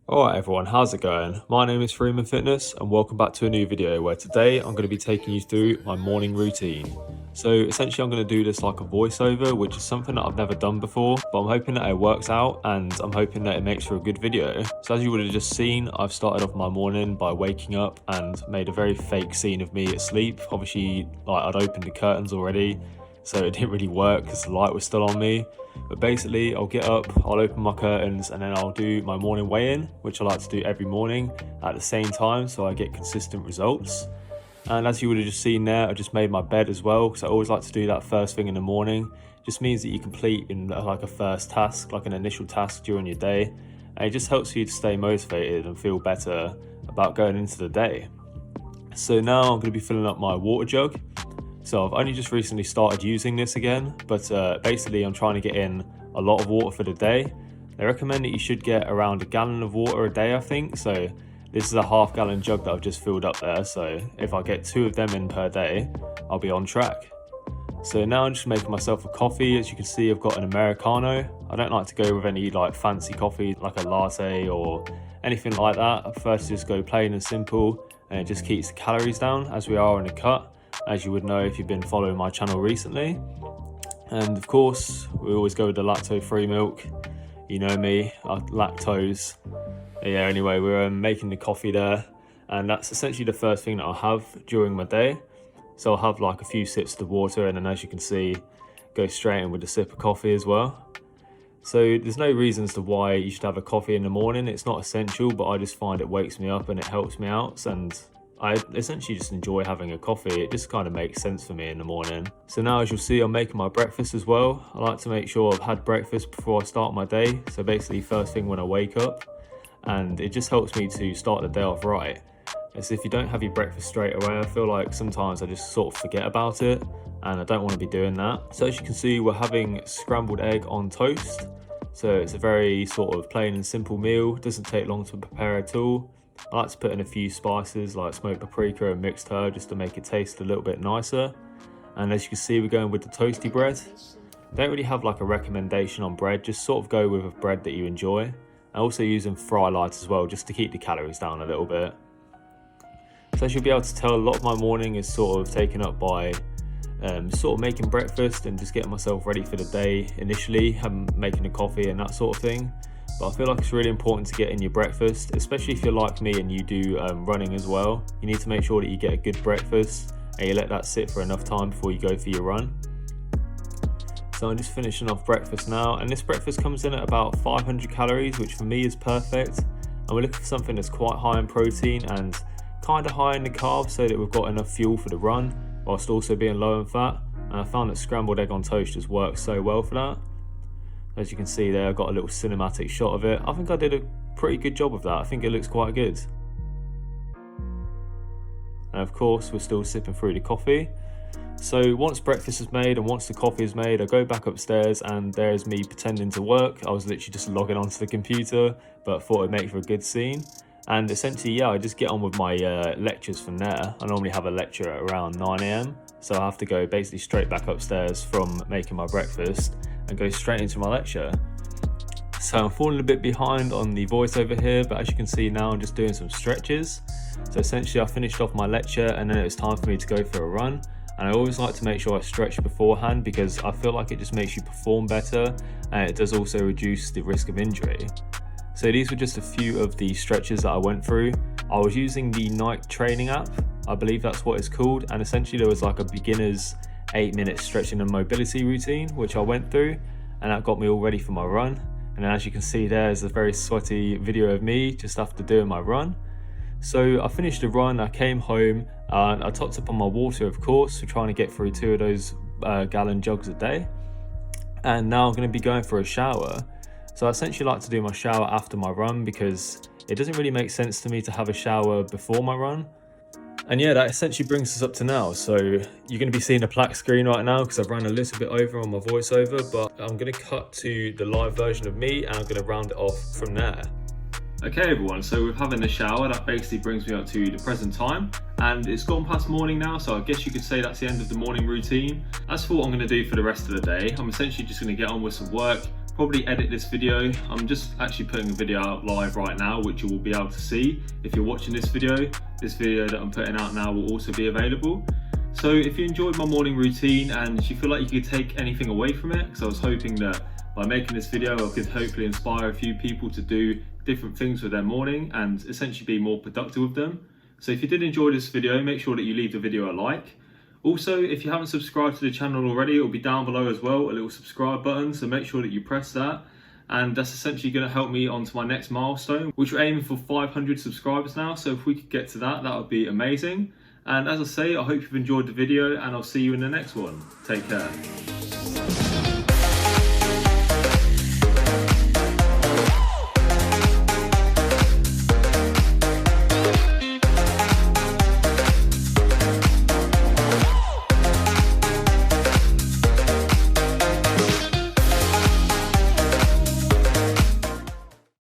Alright everyone, how's it going? My name is Freeman Fitness and welcome back to a new video where today I'm going to be taking you through my morning routine. So essentially I'm going to do this like a voiceover, which is something that I've never done before, but I'm hoping that it works out and I'm hoping that it makes for a good video. So as you would have just seen, I've started off my morning by waking up and made a very fake scene of me asleep. Obviously, I'd opened the curtains already, so it didn't really work because the light was still on me. But basically, I'll get up, I'll open my curtains, and then I'll do my morning weigh-in, which I like to do every morning at the same time so I get consistent results. And as you would have just seen there, I just made my bed as well, because I always like to do that first thing in the morning. It just means that you complete in like a first task, like an initial task during your day, and it just helps you to stay motivated and feel better about going into the day. So now I'm going to be filling up my water jug. So I've only just recently started using this again, but basically I'm trying to get in a lot of water for the day. They recommend that you should get around a gallon of water a day, I think. So this is a half-gallon jug that I've just filled up there. So if I get 2 of them in per day, I'll be on track. So now I'm just making myself a coffee. As you can see, I've got an Americano. I don't like to go with any like fancy coffee, like a latte or anything like that. I prefer to just go plain and simple, and it just keeps the calories down as we are in a cut, as you would know if you've been following my channel recently. And of course, we always go with the lacto-free milk. You know me, lactose. Yeah, anyway, we're making the coffee there, and that's essentially the first thing that I'll have during my day. So I'll have like a few sips of the water, and then as you can see, go straight in with a sip of coffee as well. So there's no reasons to why you should have a coffee in the morning. It's not essential, but I just find it wakes me up and it helps me out, and I essentially just enjoy having a coffee. It just kind of makes sense for me in the morning. So now, as you'll see, I'm making my breakfast as well. I like to make sure I've had breakfast before I start my day. So basically first thing when I wake up, and it just helps me to start the day off right. As if you don't have your breakfast straight away, I feel like sometimes I just sort of forget about it, and I don't want to be doing that. So as you can see, we're having scrambled egg on toast. So it's a very sort of plain and simple meal. It doesn't take long to prepare at all. I like to put in a few spices like smoked paprika and mixed herb just to make it taste a little bit nicer. And as you can see, we're going with the toasty bread. Don't really have like a recommendation on bread, just sort of go with a bread that you enjoy. And also using fry light as well, just to keep the calories down a little bit. So as you'll be able to tell, a lot of my morning is sort of taken up by sort of making breakfast and just getting myself ready for the day initially, making the coffee and that sort of thing. But I feel like it's really important to get in your breakfast, especially if you're like me and you do running as well. You need to make sure that you get a good breakfast and you let that sit for enough time before you go for your run. So I'm just finishing off breakfast now, and this breakfast comes in at about 500 calories, which for me is perfect. And we're looking for something that's quite high in protein and kind of high in the carbs so that we've got enough fuel for the run, whilst also being low in fat. And I found that scrambled egg on toast just works so well for that. As you can see there, I've got a little cinematic shot of it. I think I did a pretty good job of that. I think it looks quite good. And of course, we're still sipping through the coffee. So once breakfast is made and once the coffee is made, I go back upstairs and there's me pretending to work. I was literally just logging onto the computer, but thought it'd make for a good scene. And essentially, yeah, I just get on with my lectures from there. I normally have a lecture at around 9 AM. So I have to go basically straight back upstairs from making my breakfast and go straight into my lecture. So I'm falling a bit behind on the voiceover here, but as you can see now, I'm just doing some stretches. So essentially I finished off my lecture and then it was time for me to go for a run. And I always like to make sure I stretch beforehand because I feel like it just makes you perform better, and it does also reduce the risk of injury. So these were just a few of the stretches that I went through. I was using the Nike training app, I believe that's what it's called, and essentially there was like a beginner's 8-minute stretching and mobility routine which I went through, and that got me all ready for my run. And as you can see, there's a very sweaty video of me just after doing my run. So I finished the run, I came home, and I topped up on my water, of course, for trying to get through 2 of those gallon jugs a day. And now I'm going to be going for a shower. So I essentially like to do my shower after my run because it doesn't really make sense to me to have a shower before my run. And yeah, that essentially brings us up to now. So you're going to be seeing a black screen right now because I've ran a little bit over on my voiceover, but I'm going to cut to the live version of me and I'm going to round it off from there. Okay everyone, so with having the shower, that basically brings me up to the present time, and it's gone past morning now, so I guess you could say that's the end of the morning routine. As for what I'm going to do for the rest of the day, I'm essentially just going to get on with some work, probably edit this video. I'm just actually putting a video out live right now, which you will be able to see if you're watching this video. This video that I'm putting out now will also be available. So if you enjoyed my morning routine and you feel like you could take anything away from it, because I was hoping that by making this video I could hopefully inspire a few people to do different things with their morning and essentially be more productive with them. So if you did enjoy this video, make sure that you leave the video a like. Also, if you haven't subscribed to the channel already, it will be down below as well, a little subscribe button, so make sure that you press that. And that's essentially going to help me onto my next milestone, which we're aiming for 500 subscribers now. So if we could get to that, that would be amazing. And as I say, I hope you've enjoyed the video and I'll see you in the next one. Take care.